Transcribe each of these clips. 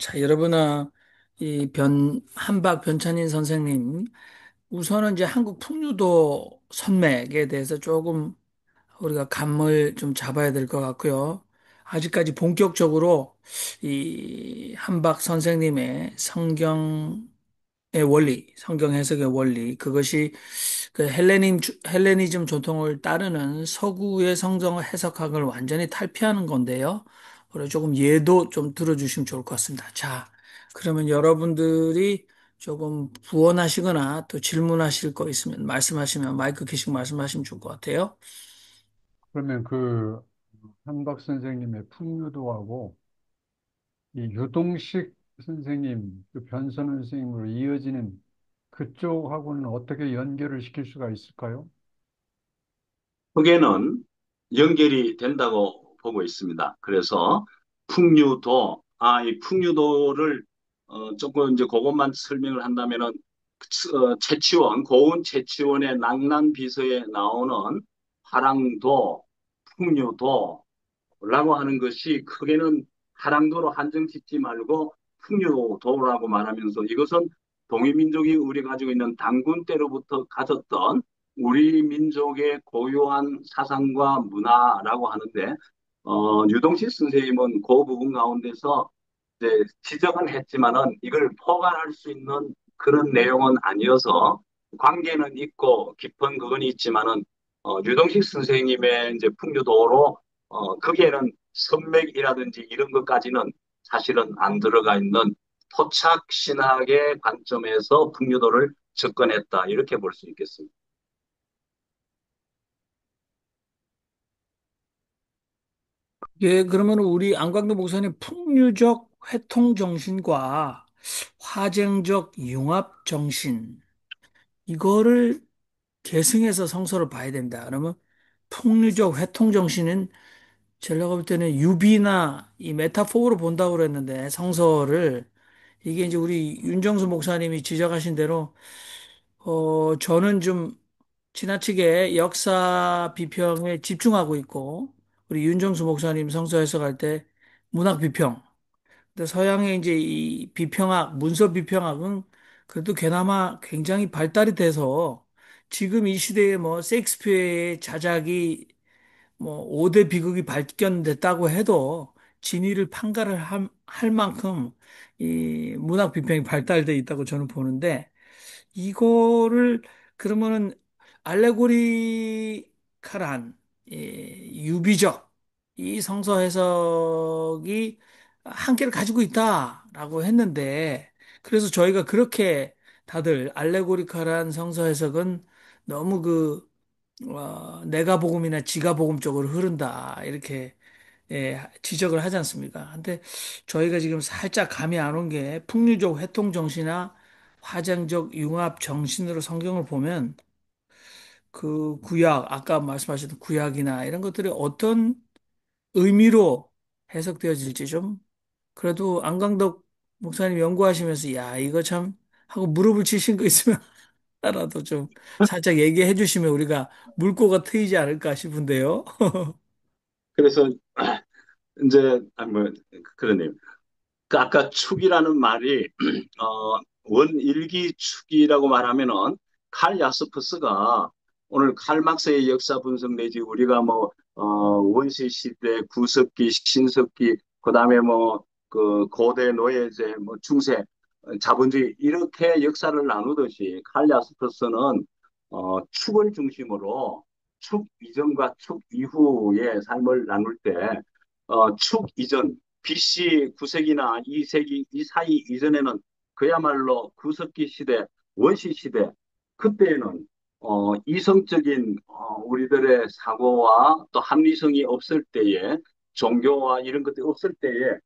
자, 여러분아, 한박 변찬인 선생님, 우선은 이제 한국 풍류도 산맥에 대해서 조금 우리가 감을 좀 잡아야 될 것 같고요. 아직까지 본격적으로 이 한박 선생님의 원리, 성경 해석의 원리, 그것이 그 헬레니즘 전통을 따르는 서구의 성경 해석학을 완전히 탈피하는 건데요. 그리고 조금 예도 좀 들어주시면 좋을 것 같습니다. 자, 그러면 여러분들이 조금 부언하시거나 또 질문하실 거 있으면 말씀하시면 마이크 켜시고 말씀하시면 좋을 것 같아요. 그러면 그 한박 선생님의 풍류도하고 이 유동식 선생님, 그 변선원 선생님으로 이어지는 그쪽하고는 어떻게 연결을 시킬 수가 있을까요? 흑에는 연결이 된다고 보고 있습니다. 그래서 풍류도, 이 풍류도를 조금 이제 그것만 설명을 한다면은 고운 채치원의 낭만비서에 나오는 화랑도, 풍류도, 라고 하는 것이 크게는 하랑도로 한정 짓지 말고 풍류도라고 말하면서 이것은 동이민족이 우리 가지고 있는 단군 때로부터 가졌던 우리 민족의 고유한 사상과 문화라고 하는데 유동식 선생님은 그 부분 가운데서 이제 지적은 했지만은 이걸 포괄할 수 있는 그런 내용은 아니어서 관계는 있고 깊은 그건 있지만은 유동식 선생님의 이제 풍류도로 거기에는 선맥이라든지 이런 것까지는 사실은 안 들어가 있는 토착 신학의 관점에서 풍류도를 접근했다 이렇게 볼 수 있겠습니다. 예, 그러면 우리 안광도 목사님 풍류적 회통 정신과 화쟁적 융합 정신, 이거를 계승해서 성서를 봐야 된다. 그러면 풍류적 회통 정신은 제가 볼 때는 유비나 이 메타포로 본다고 그랬는데 성서를 이게 이제 우리 윤정수 목사님이 지적하신 대로 저는 좀 지나치게 역사 비평에 집중하고 있고 우리 윤정수 목사님 성서 해석할 때 문학 비평. 근데 서양의 이제 이 비평학, 문서 비평학은 그래도 그나마 굉장히 발달이 돼서 지금 이 시대에 뭐 셰익스피어의 자작이 뭐 5대 비극이 발견됐다고 해도 진위를 판가를 할 만큼 이 문학 비평이 발달돼 있다고 저는 보는데 이거를 그러면은 알레고리칼한 유비적 이 성서 해석이 한계를 가지고 있다라고 했는데 그래서 저희가 그렇게 다들 알레고리칼한 성서 해석은 너무 내가복음이나 지가복음 쪽으로 흐른다 이렇게 지적을 하지 않습니까? 근데 저희가 지금 살짝 감이 안 온 게 풍류적 회통 정신이나 화장적 융합 정신으로 성경을 보면 그 구약, 아까 말씀하셨던 구약이나 이런 것들이 어떤 의미로 해석되어질지 좀 그래도 안강덕 목사님 연구하시면서 야, 이거 참 하고 무릎을 치신 거 있으면 하나라도 좀 살짝 얘기해 주시면 우리가 물꼬가 트이지 않을까 싶은데요. 그래서 이제 그러네요. 그 아까 축이라는 말이 원일기 축이라고 말하면은 칼 야스퍼스가 오늘 칼 막스의 역사 분석 내지 우리가 원시 시대 구석기 신석기 그다음에 그 고대 노예제 중세 자본주의 이렇게 역사를 나누듯이 칼 야스퍼스는 축을 중심으로 축 이전과 축 이후의 삶을 나눌 때 축 이전 BC 9세기나 2세기 이 사이 이전에는 그야말로 구석기 시대, 원시 시대 그때에는 이성적인 우리들의 사고와 또 합리성이 없을 때에 종교와 이런 것들이 없을 때에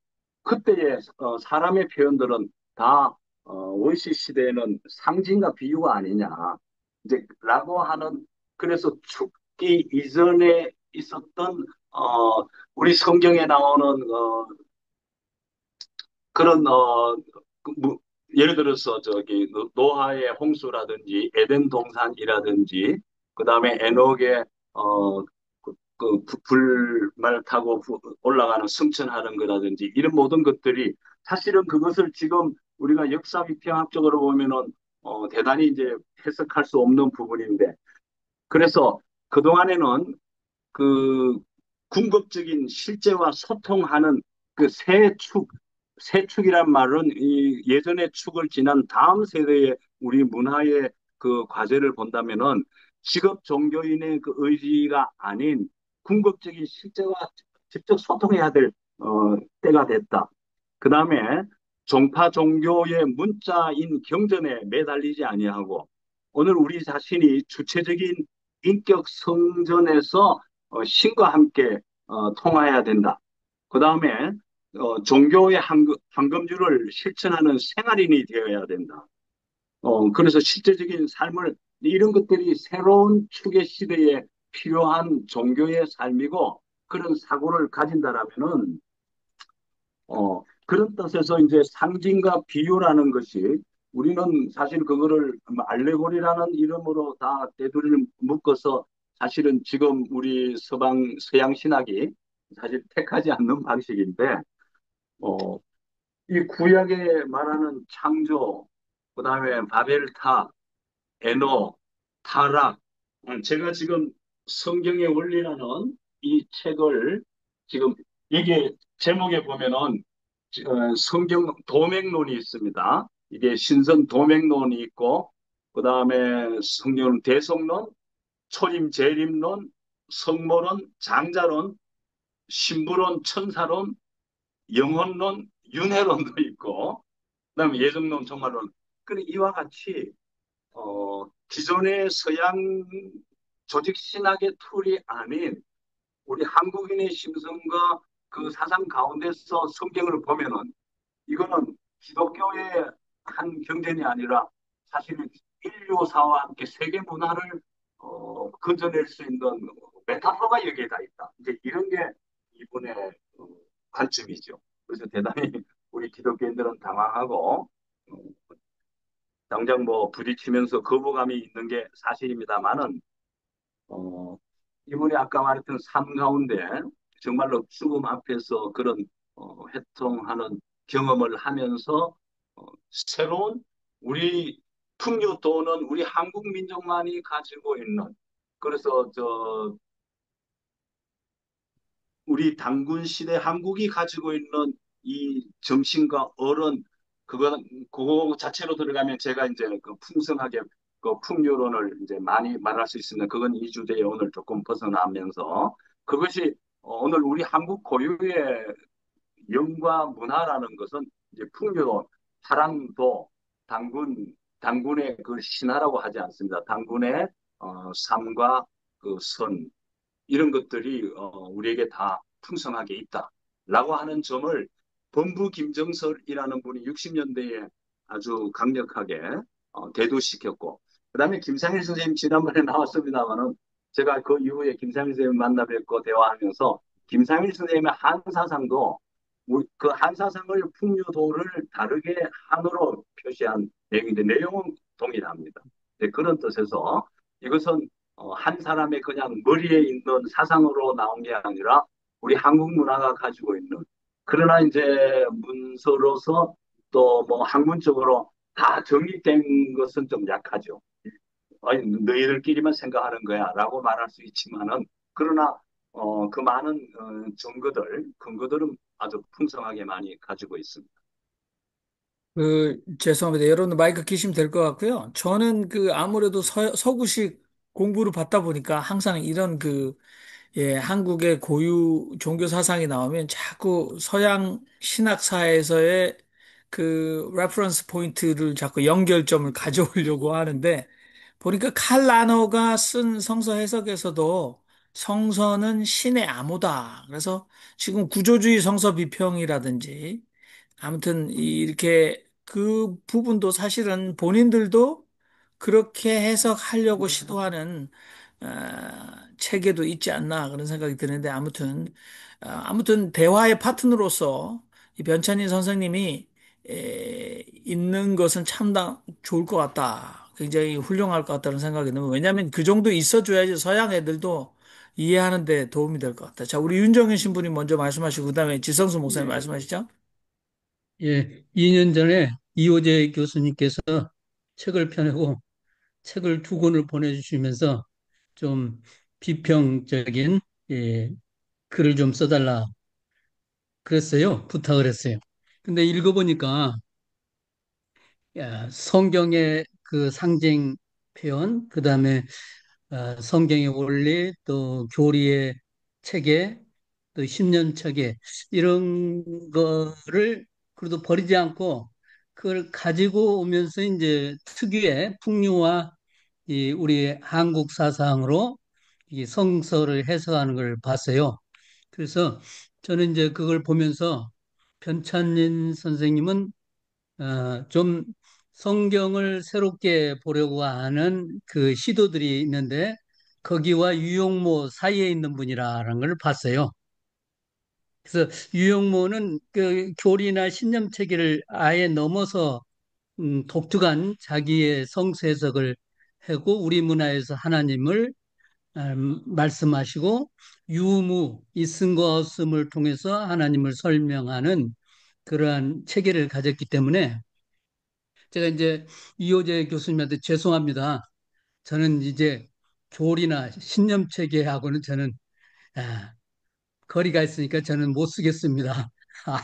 그때의 사람의 표현들은 다 원시 시대에는 상징과 비유가 아니냐 이제 라고 하는 그래서 죽기 이전에 있었던 우리 성경에 나오는 그런 예를 들어서 저기 노아의 홍수라든지 에덴 동산이라든지 그다음에 에녹의 어, 불말 타고 올라가는 승천하는 거라든지 이런 모든 것들이 사실은 그것을 지금 우리가 역사 비평학적으로 보면은 대단히 이제 해석할 수 없는 부분인데 그래서 그동안에는 그 궁극적인 실제와 소통하는 그 새 축이란 말은 이 예전의 축을 지난 다음 세대의 우리 문화의 그 과제를 본다면은 직업 종교인의 그 의지가 아닌 궁극적인 실제와 직접 소통해야 될 때가 됐다. 그 다음에 종파 종교의 문자인 경전에 매달리지 아니하고 오늘 우리 자신이 주체적인 인격 성전에서 신과 함께 통화해야 된다. 그 다음에 종교의 황금줄을 실천하는 생활인이 되어야 된다. 그래서 실제적인 삶을 이런 것들이 새로운 축의 시대에 필요한 종교의 삶이고 그런 사고를 가진다라면은 그런 뜻에서 이제 상징과 비유라는 것이 우리는 사실 그거를 뭐 알레고리라는 이름으로 다 떼두리를 묶어서 사실은 지금 우리 서양 신학이 사실 택하지 않는 방식인데, 어, 이 구약에 말하는 창조, 그 다음에 바벨탑, 에노, 타락, 제가 지금 성경의 원리라는 이 책을 지금 이게 제목에 보면은 성경 도맥론이 있습니다. 이게 신선 도맥론이 있고 그 다음에 성경 대성론, 초림 재림론, 성모론, 장자론, 신부론, 천사론, 영혼론, 윤회론도 있고 그다음에 예정론, 종말론. 그래 이와 같이 기존의 서양 조직 신학의 툴이 아닌 우리 한국인의 심성과 그 사상 가운데서 성경을 보면은 이거는 기독교의 한 경전이 아니라 사실은 인류사와 함께 세계 문화를 건져낼 수 있는 메타포가 여기에 다 있다. 이제 이런 게 이분의 어, 관점이죠. 그래서 대단히 우리 기독교인들은 당황하고 당장 뭐 부딪히면서 거부감이 있는 게 사실입니다만은 어, 이분이 아까 말했던 삶 가운데 정말로 죽음 앞에서 그런 회통하는 경험을 하면서 새로운 우리 풍류도는 우리 한국 민족만이 가지고 있는 그래서 우리 단군 시대 한국이 가지고 있는 이 정신과 어른 그거 자체로 들어가면 제가 이제 그 풍성하게 그 풍요론을 이제 많이 말할 수 있습니다. 그건 이 주제에 오늘 조금 벗어나면서 그것이 오늘 우리 한국 고유의 영과 문화라는 것은 이제 풍요론, 사랑도 단군의 그 신화라고 하지 않습니다. 단군의 삶과 그 선, 이런 것들이 우리에게 다 풍성하게 있다라고 하는 점을 범부 김정설이라는 분이 60년대에 아주 강력하게 대두시켰고 그다음에 김상일 선생님 지난번에 나왔습니다마는 제가 그 이후에 김상일 선생님 만나 뵙고 대화하면서 김상일 선생님의 한사상도 그 한사상을 풍류도를 다르게 한으로 표시한 내용인데 내용은 동일합니다. 네, 그런 뜻에서 이것은 한 사람의 그냥 머리에 있는 사상으로 나온 게 아니라 우리 한국 문화가 가지고 있는 그러나 이제 문서로서 또 뭐 학문적으로 다 정립된 것은 좀 약하죠. 아니, 너희들끼리만 생각하는 거야 라고 말할 수 있지만은 그러나 그 많은 근거들은 아주 풍성하게 많이 가지고 있습니다. 죄송합니다. 여러분 마이크 키시면 될 것 같고요. 저는 아무래도 서구식 공부를 받다 보니까 항상 이런 한국의 고유 종교 사상이 나오면 자꾸 서양 신학사에서의 레퍼런스 포인트를 자꾸 연결점을 가져오려고 하는데 보니까 칼 라너가 쓴 성서 해석에서도 성서는 신의 암호다. 그래서 지금 구조주의 성서 비평이라든지 아무튼 이렇게 그 부분도 사실은 본인들도 그렇게 해석하려고 시도하는 체계도 있지 않나 그런 생각이 드는데 아무튼 대화의 파트너로서 이 변찬희 선생님이 있는 것은 참다 좋을 것 같다. 굉장히 훌륭할 것 같다는 생각이 드는 왜냐하면 그 정도 있어줘야지 서양 애들도 이해하는 데 도움이 될 것 같다. 자, 우리 윤정현 신부님 먼저 말씀하시고 그다음에 지성수 목사님 예, 말씀하시죠. 예, 2년 전에 이호재 교수님께서 책을 펴내고 책을 두 권을 보내주시면서 좀 비평적인 예, 글을 좀 써달라 그랬어요. 부탁을 했어요. 근데 읽어보니까 야, 성경의 그 상징 표현, 그다음에 성경의 원리, 또 교리의 체계, 또 10년 체계 이런 거를 그래도 버리지 않고 그걸 가지고 오면서 이제 특유의 풍류와 이 우리 한국 사상으로 이 성서를 해석하는 걸 봤어요. 그래서 저는 이제 그걸 보면서 변찬린 선생님은 좀 성경을 새롭게 보려고 하는 그 시도들이 있는데 거기와 유용모 사이에 있는 분이라는 걸 봤어요. 그래서 유용모는 그 교리나 신념 체계를 아예 넘어서 독특한 자기의 성서 해석을 하고 우리 문화에서 하나님을 말씀하시고 유무, 있음과 없음을 통해서 하나님을 설명하는 그러한 체계를 가졌기 때문에 제가 이제 이호재 교수님한테 죄송합니다. 저는 이제 교리나 신념 체계하고는 저는 아, 거리가 있으니까 저는 못 쓰겠습니다.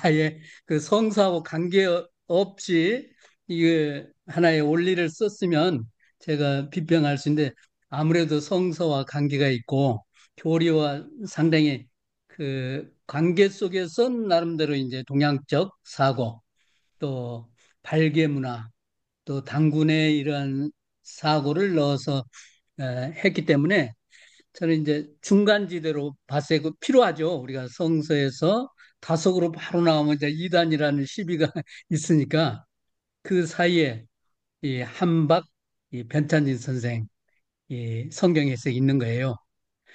아예 그 성서하고 관계없이 이게 하나의 원리를 썼으면 제가 비평할 수 있는데 아무래도 성서와 관계가 있고 교리와 상당히 그 관계 속에서 나름대로 이제 동양적 사고 또 발개 문화 또 당군의 이러한 사고를 넣어서 했기 때문에 저는 이제 중간지대로 봤어요. 그 필요하죠. 우리가 성서에서 다속으로 바로 나오면 이제 이단이라는 시비가 있으니까 그 사이에 이 한박 이 변찬진 선생 이 성경 해석이 있는 거예요.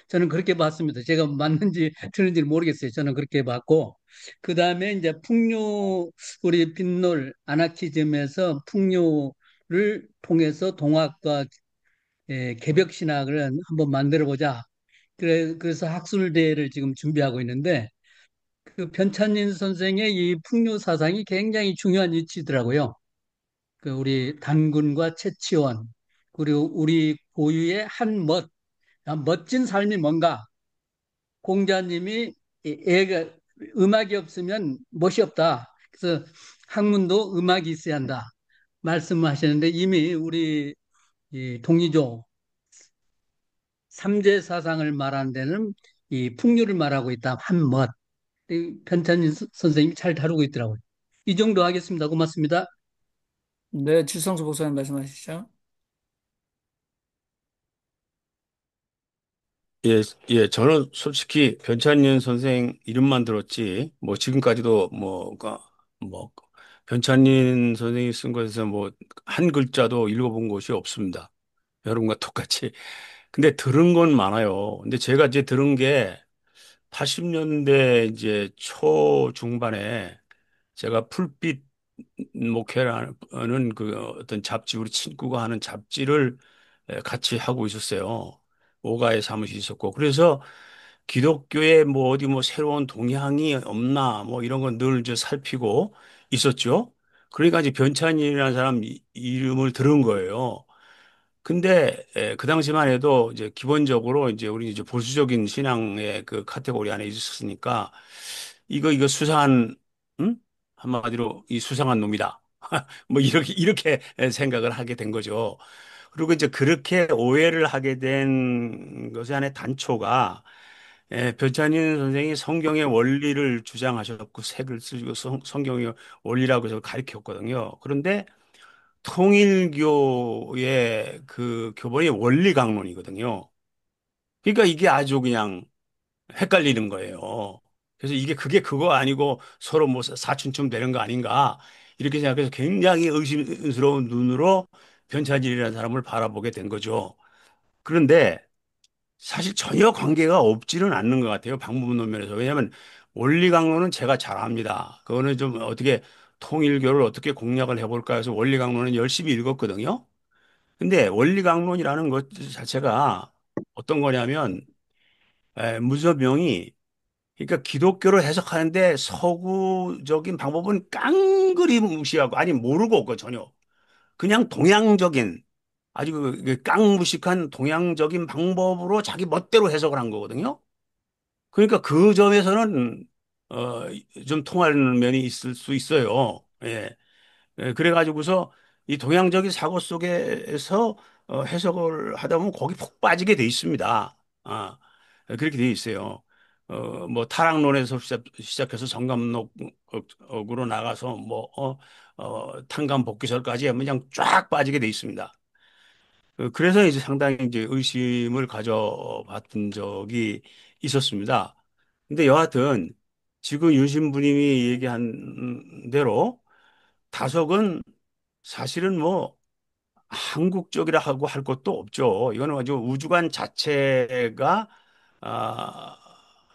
저는 그렇게 봤습니다. 제가 맞는지 틀린지 모르겠어요. 저는 그렇게 봤고 그 다음에 이제 풍요 우리 빈놀 아나키즘에서 풍요를 통해서 동학과 개벽신학을 한번 만들어 보자. 그래서 학술대회를 지금 준비하고 있는데 그 변찬린 선생의 이 풍요 사상이 굉장히 중요한 위치더라고요. 그 우리 단군과 채치원 그리고 우리 고유의 한 멋진 삶이 뭔가 공자님이 애가 음악이 없으면 멋이 없다. 그래서 학문도 음악이 있어야 한다. 말씀하시는데 이미 우리 이 동이조 삼재 사상을 말하는 데는 이 풍류를 말하고 있다. 한 멋. 편찬인 선생님이 잘 다루고 있더라고요. 이 정도 하겠습니다. 고맙습니다. 네, 지성수 목사님 말씀하시죠. 예, 예, 저는 솔직히 변찬현 선생 이름만 들었지, 뭐, 지금까지도 뭐, 변찬민 선생이 쓴 것에서 뭐, 한 글자도 읽어본 것이 없습니다. 여러분과 똑같이. 근데 들은 건 많아요. 근데 제가 이제 들은 게 80년대 이제 초중반에 제가 풀빛 목회라는 그 어떤 잡지, 우리 친구가 하는 잡지를 같이 하고 있었어요. 오가에 사무실이 있었고. 그래서 기독교에 뭐 어디 뭐 새로운 동향이 없나 뭐 이런 건 늘 이제 살피고 있었죠. 그러니까 이제 변찬일이라는 사람 이름을 들은 거예요. 근데 그 당시만 해도 이제 기본적으로 이제 우리 이제 보수적인 신앙의 그 카테고리 안에 있었으니까 이거 수상한 한마디로 이 수상한 놈이다. 뭐 이렇게 생각을 하게 된 거죠. 그리고 이제 그렇게 오해를 하게 된 것의 안에 단초가 변찬일 선생이 성경의 원리를 주장하셨고 책을 쓰고 성경의 원리라고 해서 가르쳤거든요. 그런데 통일교의 그 교본이 원리 강론이거든요. 그러니까 이게 아주 그냥 헷갈리는 거예요. 그래서 그게 그거 아니고 서로 뭐 사춘쯤 되는 거 아닌가 이렇게 생각해서 굉장히 의심스러운 눈으로 변찬일이라는 사람을 바라보게 된 거죠. 그런데 사실 전혀 관계가 없지는 않는 것 같아요. 방법론 면에서. 왜냐하면 원리 강론은 제가 잘 압니다. 그거는 좀 어떻게 통일교를 어떻게 공략을 해볼까 해서 원리 강론은 열심히 읽었거든요. 근데 원리 강론이라는 것 자체가 어떤 거냐면 무저명이 그러니까 기독교를 해석하는데 서구적인 방법은 깡그리 무시하고 아니 모르고 그 전혀 그냥 동양적인 아주 그 깡무식한 동양적인 방법으로 자기 멋대로 해석을 한 거거든요. 그러니까 그 점에서는 어, 좀 통하는 면이 있을 수 있어요. 예. 그래가지고서 이 동양적인 사고 속에서 해석을 하다 보면 거기 푹 빠지게 돼 있습니다. 아, 그렇게 돼 있어요. 뭐 타락론에서 시작해서 정감록으로 나가서 뭐 탄감복귀설까지 하면 그냥 쫙 빠지게 돼 있습니다. 그래서 이제 상당히 이제 의심을 가져봤던 적이 있었습니다. 근데 여하튼 지금 유신부님이 얘기한 대로 다석은 사실은 뭐 한국적이라 하고 할 것도 없죠. 이거는 아주 우주관 아,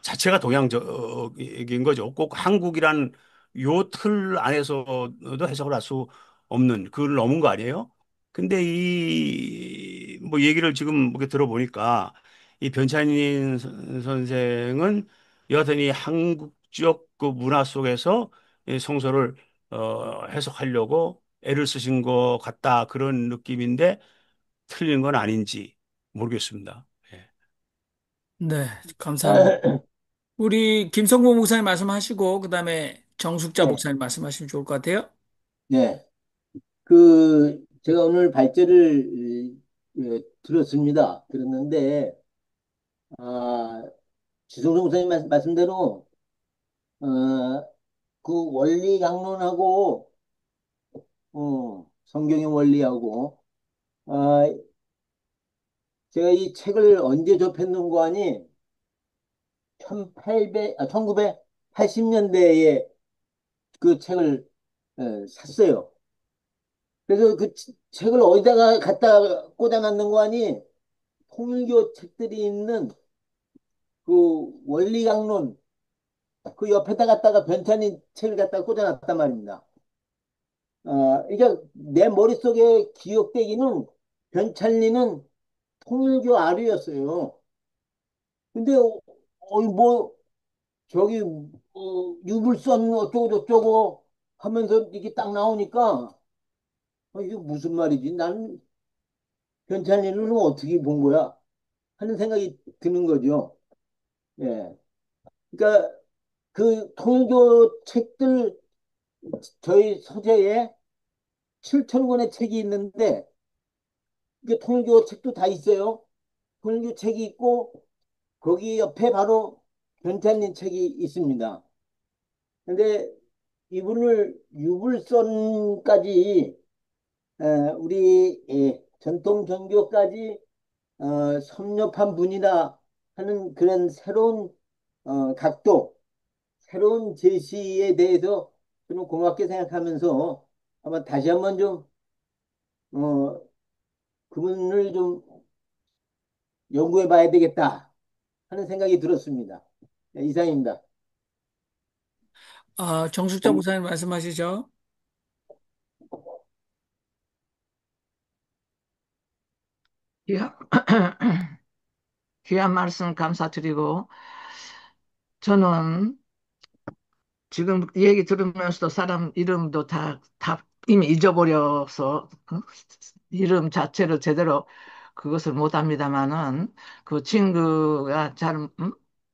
자체가 동양적인 거죠. 꼭 한국이란 요 틀 안에서도 해석을 할 수 없는 그걸 넘은 거 아니에요? 근데 이 뭐 얘기를 지금 이렇게 들어보니까 이 변찬일 선생은 여하튼 이 한국적 그 문화 속에서 이 성서를 해석하려고 애를 쓰신 것 같다 그런 느낌인데 틀린 건 아닌지 모르겠습니다. 예. 네, 감사합니다. 우리 김성모 목사님 말씀하시고, 그 다음에 정숙자 네, 목사님 말씀하시면 좋을 것 같아요. 네. 제가 오늘 발제를 들었습니다. 들었는데, 아, 지성종 목사님 말씀대로, 어, 그 원리 강론하고, 성경의 원리하고, 아, 제가 이 책을 언제 접했는고 하니, 1980년대에 그 책을 샀어요. 그래서 그 책을 어디다가 갖다 꽂아놨는고 하니, 통일교 책들이 있는 그 원리강론 그 옆에다 갖다가 변찬이 책을 갖다가 꽂아놨단 말입니다. 그러니까 내 머릿속에 기억되기는 변찬리는 통일교 아류였어요. 근데 뭐 저기 유불선 어쩌고 저쩌고 하면서 이게 딱 나오니까 이게 무슨 말이지? 나는 변찬리는 어떻게 본 거야? 하는 생각이 드는 거죠. 예. 그러니까 그 통일교 책들 저희 서재에 7천 권의 책이 있는데 이게 통일교 책도 다 있어요. 통일교 책이 있고 거기 옆에 바로 변찬님 책이 있습니다. 근데 이분을 유불선까지 우리 전통 종교까지 섭렵한 분이다 하는 그런 새로운 각도, 새로운 제시에 대해서 저는 고맙게 생각하면서 아마 다시 한번 좀 어, 그분을 좀 연구해 봐야 되겠다 하는 생각이 들었습니다. 네, 이상입니다. 정숙자 목사님 말씀하시죠. 귀한, 귀한 말씀 감사드리고, 저는 지금 얘기 들으면서도 사람 이름도 다 이미 잊어버려서, 이름 자체를 제대로 그것을 못합니다마는, 그 친구가 잘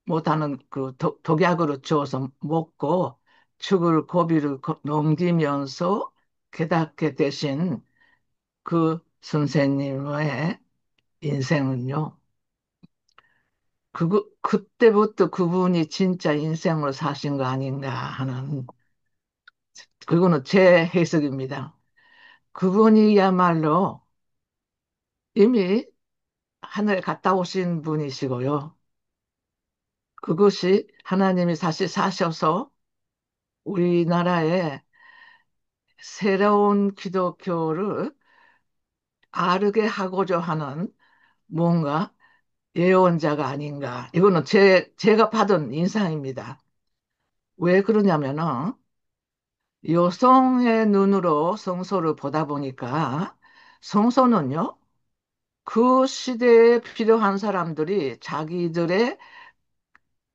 못하는 그 독약으로 주어서 먹고, 죽을 고비를 넘기면서 깨닫게 되신 그 선생님의 인생은요, 그때부터 그분이 진짜 인생으로 사신 거 아닌가 하는, 그거는 제 해석입니다. 그분이야말로 이미 하늘에 갔다 오신 분이시고요. 그것이 하나님이 다시 사셔서 우리나라에 새로운 기독교를 아르게 하고자 하는 뭔가 예언자가 아닌가. 이거는 제가 받은 인상입니다. 왜 그러냐면은 여성의 눈으로 성소를 보다 보니까 성소는요, 그 시대에 필요한 사람들이 자기들의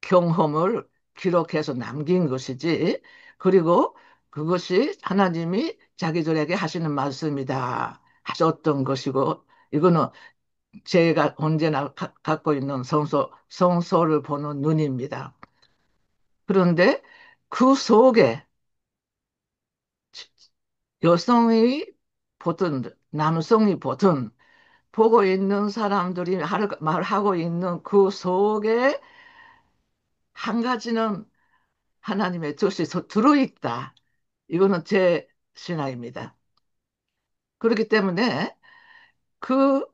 경험을 기록해서 남긴 것이지. 그리고 그것이 하나님이 자기들에게 하시는 말씀이다 하셨던 것이고, 이거는 제가 언제나 갖고 있는 성서를 보는 눈입니다. 그런데 그 속에 여성이 보든 남성이 보든 보고 있는 사람들이 말하고 있는 그 속에 한 가지는 하나님의 뜻이 들어있다. 이거는 제 신앙입니다. 그렇기 때문에 그,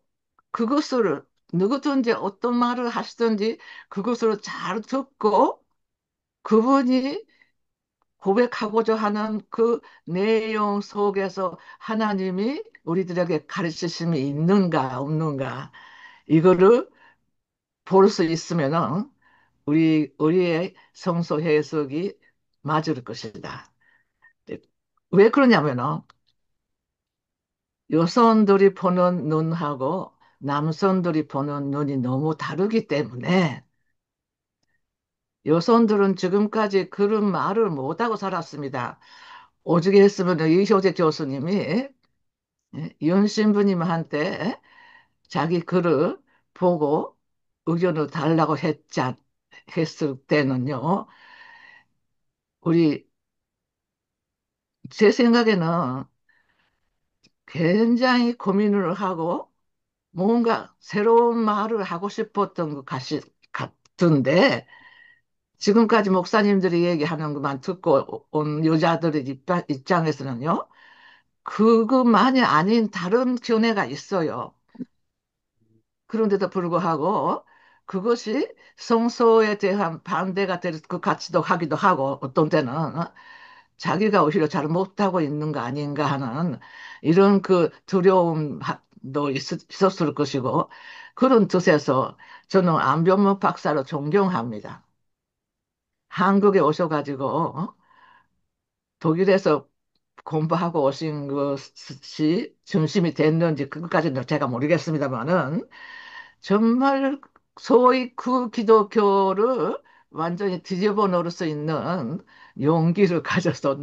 그것을 누구든지 어떤 말을 하시든지 그것을 잘 듣고 그분이 고백하고자 하는 그 내용 속에서 하나님이 우리들에게 가르치심이 있는가 없는가 이거를 볼 수 있으면은 우리의 성서 해석이 맞을 것이다. 왜 그러냐면은 여성들이 보는 눈하고 남성들이 보는 눈이 너무 다르기 때문에 여성들은 지금까지 그런 말을 못하고 살았습니다. 오죽 했으면 이효재 교수님이 윤 신부님한테 자기 글을 보고 의견을 달라고 했을 때는요, 우리, 제 생각에는 굉장히 고민을 하고 뭔가 새로운 말을 하고 싶었던 같은데, 지금까지 목사님들이 얘기하는 것만 듣고 온 여자들의 입장에서는요, 그것만이 아닌 다른 견해가 있어요. 그런데도 불구하고 그것이 성소에 대한 반대가 될 것 같기도 하기도 하고 어떤 때는 자기가 오히려 잘 못하고 있는 거 아닌가 하는 이런 그 두려움도 있었을 것이고 그런 뜻에서 저는 안병무 박사를 존경합니다. 한국에 오셔가지고 독일에서 공부하고 오신 것이 중심이 됐는지 그것까지는 제가 모르겠습니다만은 정말 소위 그 기독교를 완전히 뒤집어 놓을 수 있는 용기를 가져서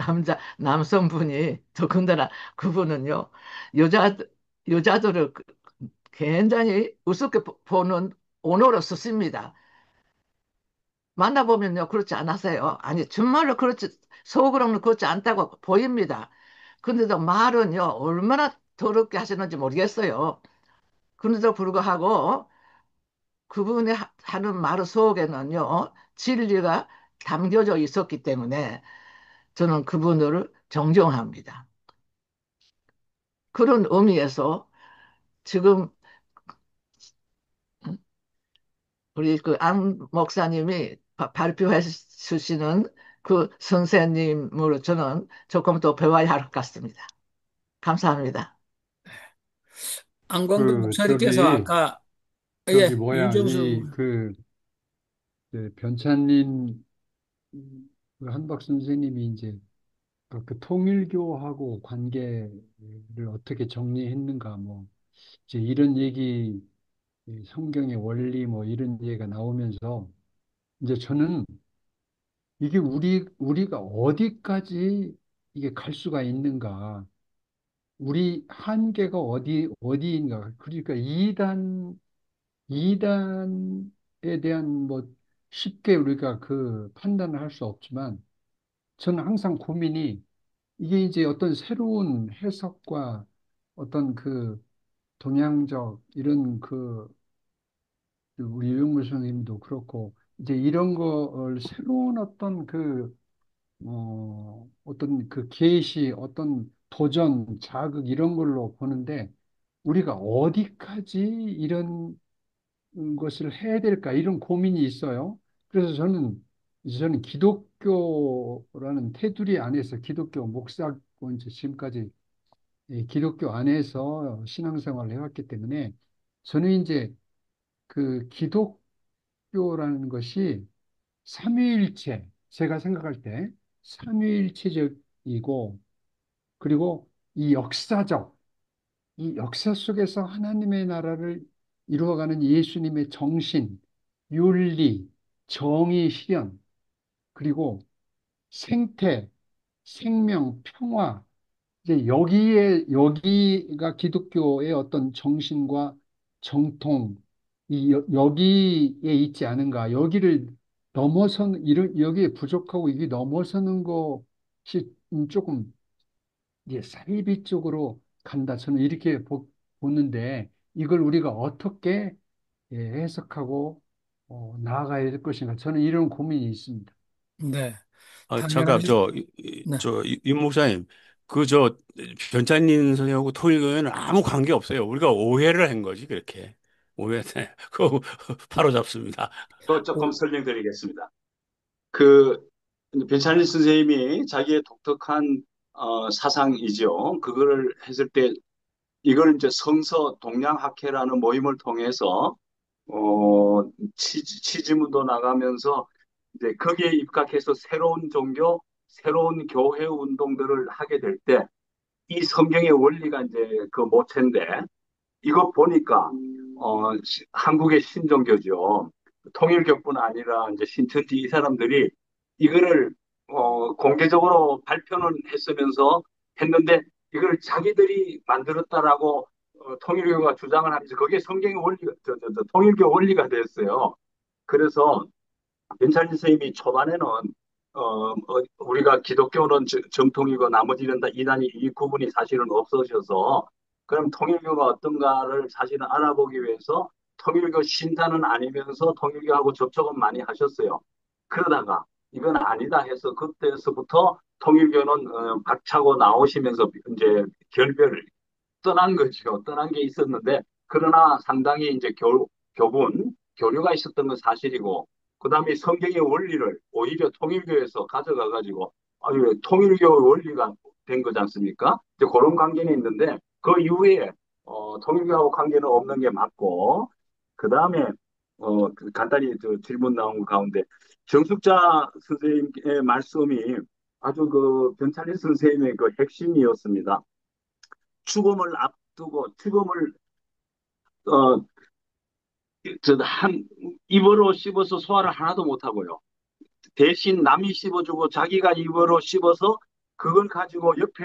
남성분이 더군다나 그분은요, 여자, 여자들을 굉장히 우습게 보는 언어를 쓰십니다. 만나보면요, 그렇지 않으세요. 아니, 정말로 속으로는 그렇지 않다고 보입니다. 근데도 말은요, 얼마나 더럽게 하시는지 모르겠어요. 그런데도 불구하고 그분이 하는 말 속에는요, 진리가 담겨져 있었기 때문에 저는 그분을 존경합니다. 그런 의미에서 지금 우리 그 안 목사님이 발표해 주시는 그 선생님으로 저는 조금 더 배워야 할 것 같습니다. 감사합니다. 안광도 그, 목사님께서 아까, 저기 예, 뭐야, 윤정수, 변찬님, 그 한박 선생님이 이제 그 통일교하고 관계를 어떻게 정리했는가, 뭐, 이제 이런 얘기, 이 성경의 원리 뭐 이런 얘기가 나오면서 이제 저는 이게 우리가 어디까지 이게 갈 수가 있는가, 우리 한계가 어디인가, 그러니까 이단에 대한 뭐 쉽게 우리가 그 판단을 할 수 없지만 저는 항상 고민이 이게 이제 어떤 새로운 해석과 어떤 그 동양적 이런 그 우리 유영물 선생님도 그렇고 이제 이런 거를 새로운 어떤 어떤 그 계시, 어떤 도전, 자극 이런 걸로 보는데 우리가 어디까지 이런 것을 해야 될까 이런 고민이 있어요. 그래서 저는 기독교라는 테두리 안에서 기독교 목사고 이제 지금까지 기독교 안에서 신앙생활을 해왔기 때문에 저는 이제 그 기독교라는 것이 삼위일체 제가 생각할 때 삼위일체적이고 그리고 이 역사 속에서 하나님의 나라를 이루어가는 예수님의 정신, 윤리 정의 실현, 그리고 생태, 생명, 평화, 이제 여기가 기독교의 어떤 정신과 정통, 여기에 있지 않은가. 여기를 여기에 부족하고 이게 넘어서는 것이 조금, 이제 사이비 쪽으로 간다. 저는 이렇게 보는데, 이걸 우리가 어떻게 해석하고, 나아가야 될 것인가. 저는 이런 고민이 있습니다. 네. 잠깐, 당연하죠. 네. 윤 목사님, 변찬린 선생하고 통일교회는 아무 관계 없어요. 우리가 오해를 한 거지, 그렇게. 오해, 네. 그거 바로 잡습니다. 또 조금 설명드리겠습니다. 그 변찬일 선생님이 자기의 독특한 사상이죠. 그거를 했을 때 이걸 이제 성서 동양학회라는 모임을 통해서 취지문도 나가면서 이제 거기에 입각해서 새로운 종교, 새로운 교회 운동들을 하게 될 때 이 성경의 원리가 이제 그 모체인데 이거 보니까 한국의 신종교죠. 통일교뿐 아니라 이제 신천지 이 사람들이 이거를 공개적으로 발표는 했으면서 했는데 이걸 자기들이 만들었다라고 통일교가 주장을 하면서 그게 성경의 원리가 통일교 원리가 됐어요. 그래서 변찬일 선생님이 초반에는 우리가 기독교는 정통이고 나머지는 다 이단이 이 구분이 사실은 없어져서 그럼 통일교가 어떤가를 사실은 알아보기 위해서 통일교 신자는 아니면서 통일교하고 접촉은 많이 하셨어요. 그러다가 이건 아니다 해서 그때서부터 통일교는 박차고 나오시면서 이제 결별을 떠난 거죠. 떠난 게 있었는데, 그러나 상당히 이제 교류가 있었던 건 사실이고, 그 다음에 성경의 원리를 오히려 통일교에서 가져가가지고, 통일교의 원리가 된 거지 않습니까? 이제 그런 관계는 있는데, 그 이후에, 통일교하고 관계는 없는 게 맞고, 그 다음에, 간단히 저 질문 나온 거 가운데, 정숙자 선생님의 말씀이 아주 그 변찬일 선생님의 그 핵심이었습니다. 죽음을 앞두고 죽음을 어, 입으로 씹어서 소화를 하나도 못 하고요. 대신 남이 씹어주고 자기가 입으로 씹어서 그걸 가지고 옆에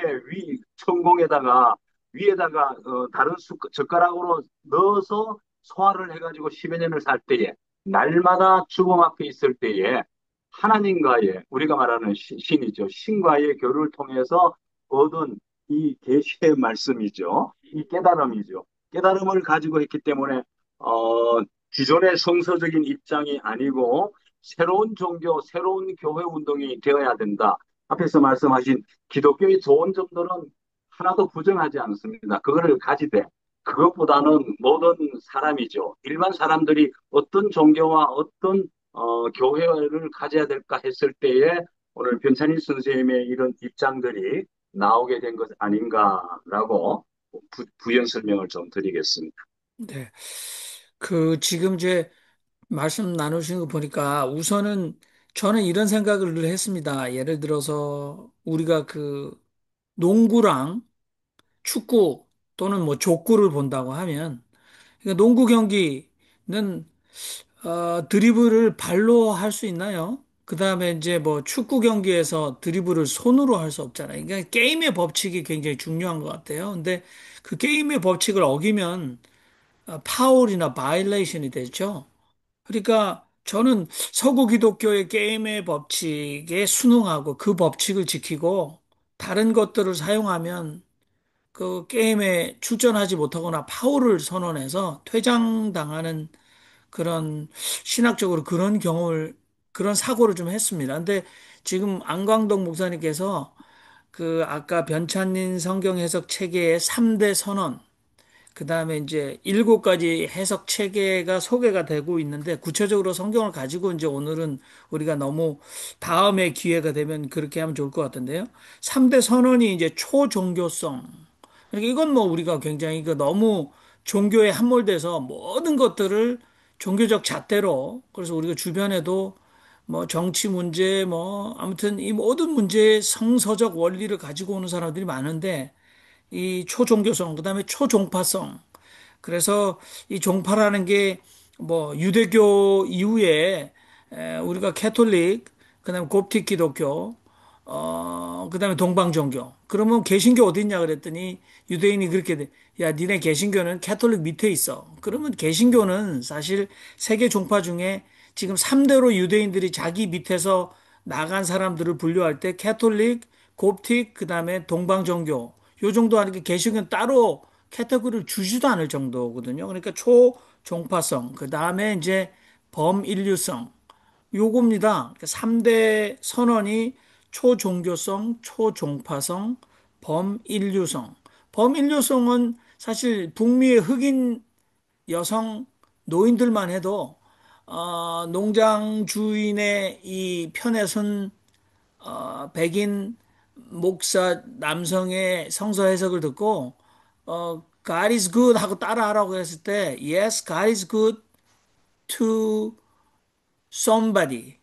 천공에다가 위에다가 다른 젓가락으로 넣어서 소화를 해가지고 10여 년을 살 때에 날마다 죽음 앞에 있을 때에 하나님과의 우리가 말하는 신이죠. 신과의 교류를 통해서 얻은 이 계시의 말씀이죠. 이 깨달음이죠. 깨달음을 가지고 했기 때문에 기존의 성서적인 입장이 아니고 새로운 종교, 새로운 교회 운동이 되어야 된다. 앞에서 말씀하신 기독교의 좋은 점들은 하나도 부정하지 않습니다. 그거를 가지되 그것보다는 모든 사람이죠. 일반 사람들이 어떤 종교와 어떤 교회를 가져야 될까 했을 때에 오늘 변찬일 선생님의 이런 입장들이 나오게 된 것 아닌가라고 부연 설명을 좀 드리겠습니다. 네. 지금 이제 말씀 나누신 거 보니까 우선은 저는 이런 생각을 늘 했습니다. 예를 들어서 우리가 농구랑 축구 또는 뭐 족구를 본다고 하면 그러니까 농구 경기는 드리블을 발로 할 수 있나요? 그 다음에 이제 뭐 축구 경기에서 드리블을 손으로 할 수 없잖아요. 그러니까 게임의 법칙이 굉장히 중요한 것 같아요. 근데 그 게임의 법칙을 어기면 파울이나 바이레이션이 되죠. 그러니까 저는 서구 기독교의 게임의 법칙에 순응하고 그 법칙을 지키고 다른 것들을 사용하면 그 게임에 출전하지 못하거나 파울을 선언해서 퇴장당하는 그런 신학적으로 그런 사고를 좀 했습니다. 근데 지금 안광덕 목사님께서 아까 변찬린 성경 해석 체계의 3대 선언 그 다음에 이제 7가지 해석 체계가 소개가 되고 있는데 구체적으로 성경을 가지고 이제 오늘은 우리가 너무 다음에 기회가 되면 그렇게 하면 좋을 것 같은데요. 3대 선언이 이제 초종교성. 그러니까 이건 뭐 우리가 굉장히 너무 종교에 함몰돼서 모든 것들을 종교적 잣대로 그래서 우리가 주변에도 뭐 정치 문제 뭐 아무튼 이 모든 문제의 성서적 원리를 가지고 오는 사람들이 많은데 이 초종교성, 그다음에 초종파성. 그래서 이 종파라는 게 뭐 유대교 이후에 우리가 캐톨릭, 그다음에 곱틱 기독교, 그다음에 동방 종교. 그러면 개신교 어디 있냐 그랬더니 유대인이 그렇게 돼. 야, 니네 개신교는 캐톨릭 밑에 있어. 그러면 개신교는 사실 세계 종파 중에 지금 3대로 유대인들이 자기 밑에서 나간 사람들을 분류할 때 캐톨릭, 곱틱, 그다음에 동방 종교. 요 정도 하는 게 개신교는 따로 캐테고리를 주지도 않을 정도거든요. 그러니까 초종파성, 그다음에 이제 범인류성. 요겁니다. 3대 선언이 초종교성, 초종파성, 범인류성. 범인류성은 사실 북미의 흑인 여성 노인들만 해도 농장 주인의 이 편에 선 백인 목사 남성의 성서 해석을 듣고 God is good 하고 따라하라고 했을 때 Yes, God is good to somebody.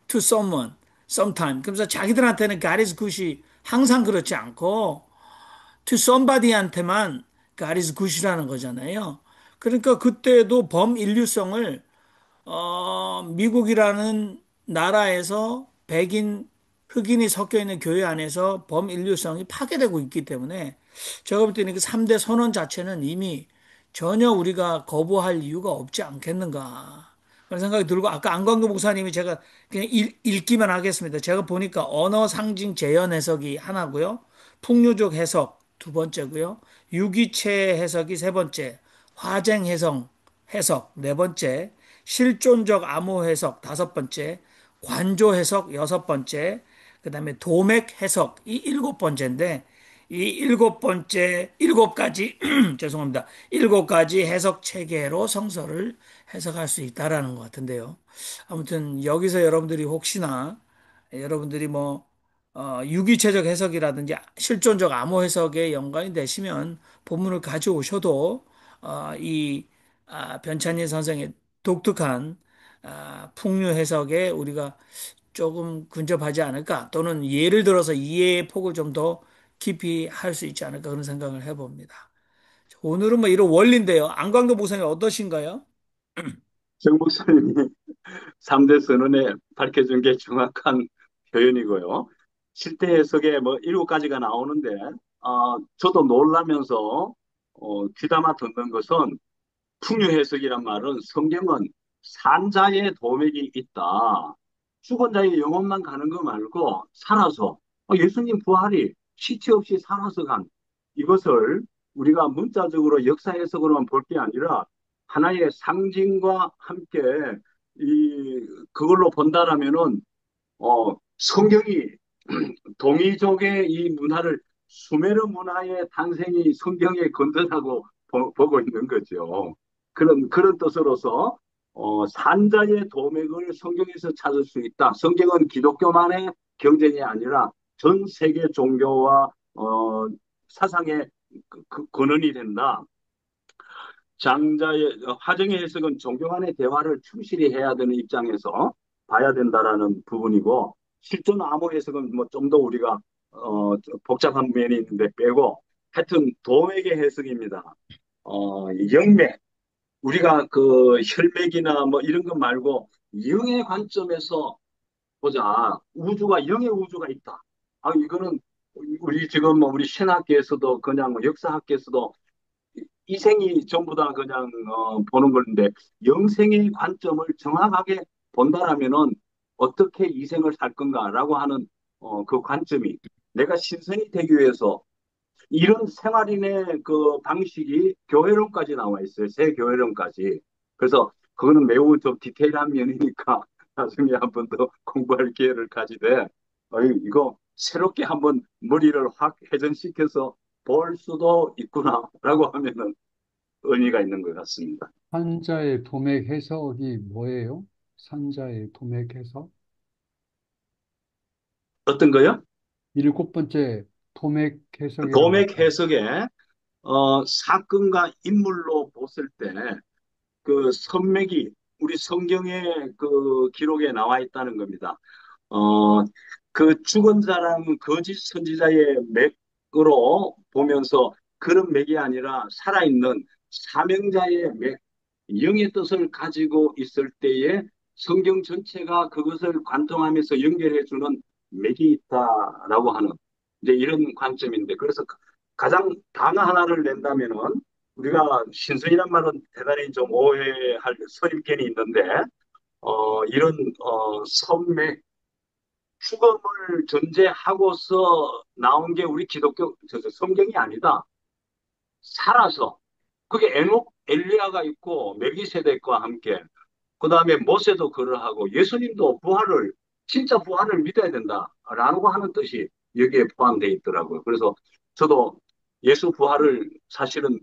to someone, sometime. 그래서 자기들한테는 God is good이 항상 그렇지 않고 to somebody한테만 God is good이라는 거잖아요. 그러니까 그때도 범인류성을 미국이라는 나라에서 백인, 흑인이 섞여 있는 교회 안에서 범인류성이 파괴되고 있기 때문에 제가 볼 때는 그 3대 선언 자체는 이미 전혀 우리가 거부할 이유가 없지 않겠는가. 그런 생각이 들고 아까 안광도 목사님이 제가 그냥 읽기만 하겠습니다. 제가 보니까 언어 상징 재현 해석이 하나고요. 풍류적 해석 두 번째고요. 유기체 해석이 세 번째. 화쟁 해석 네 번째. 실존적 암호 해석 다섯 번째, 관조 해석 여섯 번째, 그 다음에 도맥 해석 이 일곱 번째인데 이 일곱 번째 일곱 가지 죄송합니다. 일곱 가지 해석 체계로 성서를 해석할 수 있다라는 것 같은데요. 아무튼 여기서 여러분들이 혹시나 여러분들이 뭐 유기체적 해석이라든지 실존적 암호 해석에 연관이 되시면 본문을 가져오셔도 이 변찬일 선생의 독특한 풍류 해석에 우리가 조금 근접하지 않을까 또는 예를 들어서 이해의 폭을 좀 더 깊이 할 수 있지 않을까 그런 생각을 해봅니다. 오늘은 뭐 이런 원리인데요. 안광도 목사님 어떠신가요? 정 목사님이 3대 선언에 밝혀준 게 정확한 표현이고요. 실제 해석에 뭐 7가지가 나오는데, 저도 놀라면서 귀담아 듣는 것은 풍요 해석이란 말은 성경은 산자의 도맥이 있다. 죽은 자의 영혼만 가는 거 말고 살아서 예수님 부활이 시체 없이 살아서 간 이것을 우리가 문자적으로 역사 해석으로만 볼 게 아니라 하나의 상징과 함께 그걸로 본다라면은 성경이 동이족의 이 문화를 수메르 문화의 탄생이 성경에 건전하고 보고 있는 거죠. 그런 뜻으로서 산자의 도맥을 성경에서 찾을 수 있다. 성경은 기독교만의 경전이 아니라 전 세계 종교와 사상의 근원이 된다. 장자의 화정의 해석은 종교 간의 대화를 충실히 해야 되는 입장에서 봐야 된다라는 부분이고 실존 암호 해석은 뭐 좀 더 우리가 복잡한 면이 있는데 빼고 하여튼 도맥의 해석입니다. 영맥 우리가 그 혈맥이나 뭐 이런 것 말고 영의 관점에서 보자. 우주가 영의 우주가 있다. 이거는 우리 지금 뭐 우리 신학계에서도 그냥 뭐 역사학계에서도 이생이 전부 다 그냥 보는 건데 영생의 관점을 정확하게 본다라면은 어떻게 이생을 살 건가라고 하는 그 관점이 내가 신선이 되기 위해서 이런 생활인의 그 방식이 교회론까지 나와 있어요. 새 교회론까지. 그래서 그거는 매우 좀 디테일한 면이니까 나중에 한 번 더 공부할 기회를 가지되 이거 새롭게 한번 머리를 확 회전시켜서 볼 수도 있구나라고 하면은 의미가 있는 것 같습니다. 산자의 도맥 해석이 뭐예요? 산자의 도맥 해석? 어떤 거요? 일곱 번째 도맥 해석이라고 도맥 할까요? 해석에 사건과 인물로 봤을 때 그 선맥이 우리 성경의 그 기록에 나와 있다는 겁니다. 어, 그 죽은 사람 거짓 선지자의 맥으로 보면서 그런 맥이 아니라 살아있는 사명자의 맥, 영의 뜻을 가지고 있을 때에 성경 전체가 그것을 관통하면서 연결해주는 맥이 있다라고 하는 이제 이런 관점인데, 그래서 가장 단어 하나를 낸다면은 우리가 신선이란 말은 대단히 좀 오해할 선입견이 있는데, 이런 선맥, 죽음을 전제하고서 나온 게 우리 기독교 성경이 아니다. 살아서 그게 에녹 엘리야가 있고 멜기세덱과 함께, 그 다음에 모세도 그러하고 예수님도 부활을, 진짜 부활을 믿어야 된다라고 하는 뜻이 여기에 포함되어 있더라고요. 그래서 저도 예수 부활을 사실은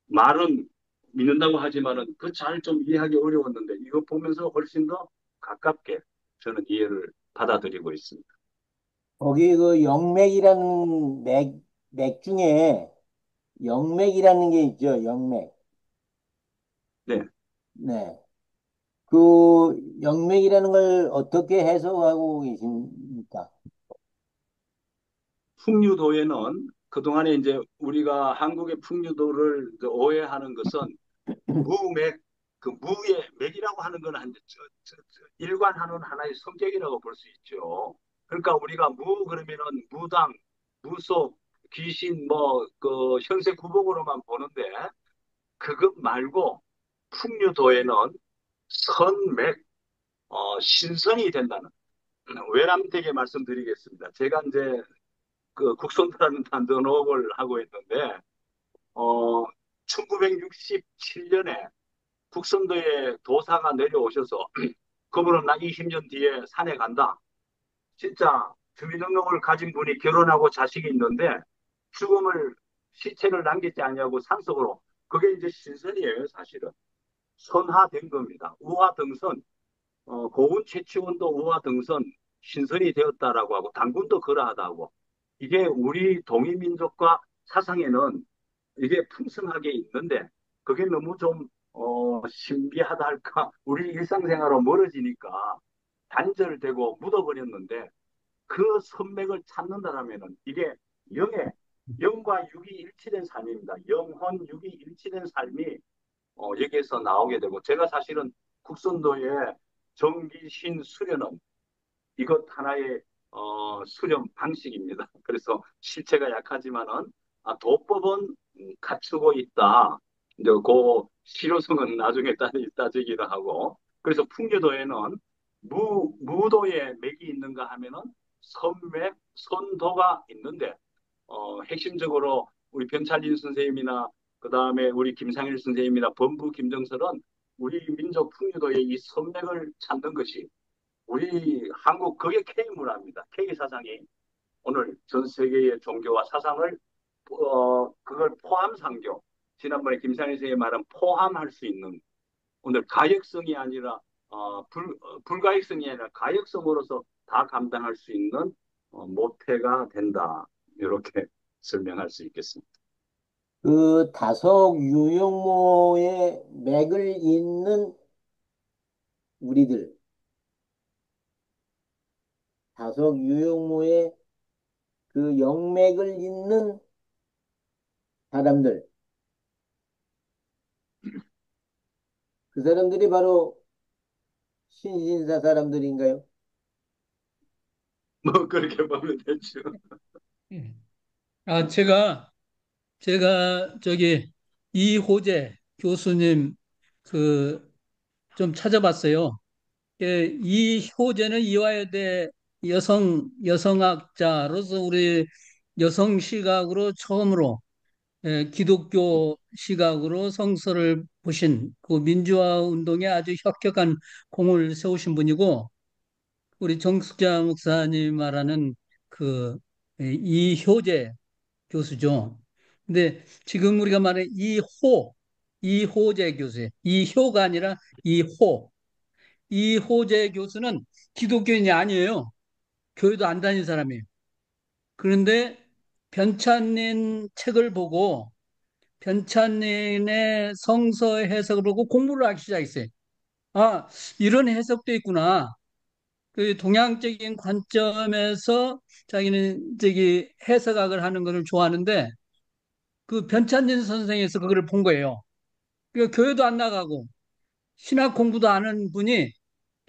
말은 믿는다고 하지만은 그 잘 좀 이해하기 어려웠는데, 이거 보면서 훨씬 더 가깝게 저는 이해를 받아들이고 있습니다. 거기 그 영맥이라는 맥 중에 영맥이라는 게 있죠. 영맥. 네. 네. 그 영맥이라는 걸 어떻게 해석하고 계십니까? 풍류도에는 그동안에 이제 우리가 한국의 풍류도를 오해하는 것은 무맥, 그 무의 맥이라고 하는 건 일관하는 하나의 성격이라고 볼 수 있죠. 그러니까 우리가 무 그러면은 무당, 무속, 귀신, 뭐 그 현세 구복으로만 보는데, 그것 말고 풍류도에는 선맥, 신선이 된다는, 외람되게 말씀드리겠습니다. 제가 이제 그 국선도라는 단전업을 하고 있는데, 어, 1967년에 국선도에 도사가 내려오셔서 그분은 나 20년 뒤에 산에 간다. 진짜 주민등록을 가진 분이 결혼하고 자식이 있는데 죽음을, 시체를 남기지 않냐고 산속으로. 그게 이제 신선이에요, 사실은. 선화된 겁니다. 우화등선, 고군 채취원도 우화등선 신선이 되었다라고 하고, 당군도 그러하다고. 이게 우리 동이민족과 사상에는 이게 풍성하게 있는데, 그게 너무 좀 신비하다 할까, 우리 일상생활로 멀어지니까 단절되고 묻어버렸는데, 그 선맥을 찾는다라면은 이게 영의, 영과 육이 일치된 삶입니다. 영혼 육이 일치된 삶이 여기에서 나오게 되고, 제가 사실은 국선도의 정기신 수련은 이것 하나의 수련 방식입니다. 그래서 실체가 약하지만은, 도법은 갖추고 있다. 이제 그 실효성은 나중에 따지기도 하고. 그래서 풍류도에는 무도의 맥이 있는가 하면은 선맥, 선도가 있는데, 핵심적으로 우리 변찬린 선생님이나 그 다음에 우리 김상일 선생님이나 범부 김정설은 우리 민족 풍류도의 이 선맥을 찾는 것이 우리 한국, 그게 K문화입니다. K사상이 오늘 전 세계의 종교와 사상을 그걸 포함상교, 지난번에 김상일 선생님이 말한 포함할 수 있는, 오늘 가역성이 아니라 불가역성이 아니라 가역성으로서 다 감당할 수 있는 모태가 된다. 이렇게 설명할 수 있겠습니다. 그 다속 유용모의 맥을 잇는 우리들, 다속 유용모의 그 영맥을 잇는 사람들, 그 사람들이 바로 신신사 사람들인가요? 뭐 그렇게 보면 되죠. 예. 제가 저기 이호재 교수님 그 좀 찾아봤어요. 예, 이호재는 이화여대 여성학자로서 우리 여성 시각으로 처음으로 기독교 시각으로 성서를 보신 그 민주화 운동에 아주 혁혁한 공을 세우신 분이고, 우리 정숙자 목사님 말하는 그 이효재 교수죠. 근데 지금 우리가 말하는 이호재 교수예요. 이효가 아니라 이호. 이호재 교수는 기독교인이 아니에요. 교회도 안 다닌 사람이에요. 그런데 변찬린 책을 보고 변찬린의 성서 해석을 보고 공부를 하기 시작했어요. 아, 이런 해석도 있구나. 그 동양적인 관점에서 자기는 저기 해석학을 하는 것을 좋아하는데, 그 변찬진 선생에서 그거를 본 거예요. 그 교회도 안 나가고 신학 공부도 안 하는 분이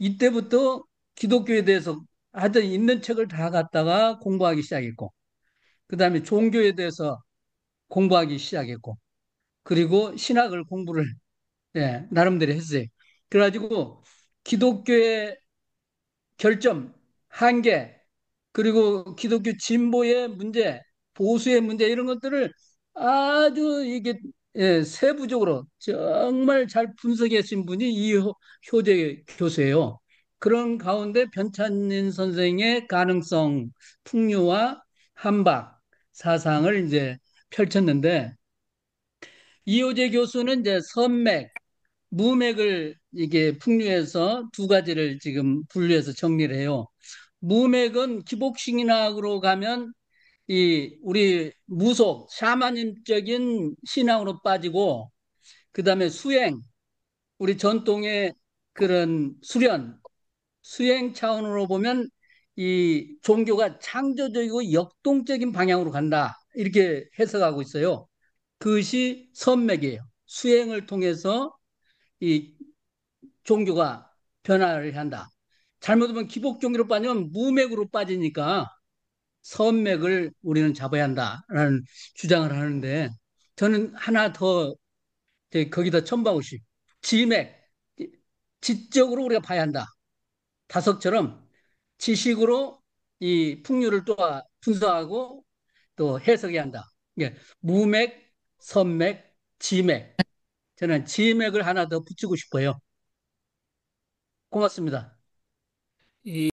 이때부터 기독교에 대해서 하여튼 있는 책을 다 갖다가 공부하기 시작했고, 그 다음에 종교에 대해서 공부하기 시작했고, 그리고 신학을 공부를 예, 나름대로 했어요. 그래가지고 기독교의 결점, 한계, 그리고 기독교 진보의 문제, 보수의 문제 이런 것들을 아주 이게 세부적으로 정말 잘 분석하신 분이 이효재 교수예요. 그런 가운데 변찬민 선생의 가능성, 풍요와 한박 사상을 이제 펼쳤는데 이효재 교수는 이제 선맥, 무맥을 이게 풍류해서 두 가지를 지금 분류해서 정리를 해요. 무맥은 기복신학으로 가면 이 우리 무속 샤머님적인 신앙으로 빠지고 그다음에 수행 우리 전통의 그런 수행 차원으로 보면 이 종교가 창조적이고 역동적인 방향으로 간다 이렇게 해석하고 있어요. 그것이 선맥이에요. 수행을 통해서 이 종교가 변화를 한다. 잘못하면 기복 종교로 빠지면 무맥으로 빠지니까 선맥을 우리는 잡아야 한다라는 주장을 하는데 저는 하나 더 거기다 첨부하고 싶어요. 지맥, 지적으로 우리가 봐야 한다. 다석처럼 지식으로 이 풍류를 또 분석하고 또 해석해야 한다. 예, 무맥, 선맥, 지맥. 저는 지맥을 하나 더 붙이고 싶어요. 고맙습니다. 이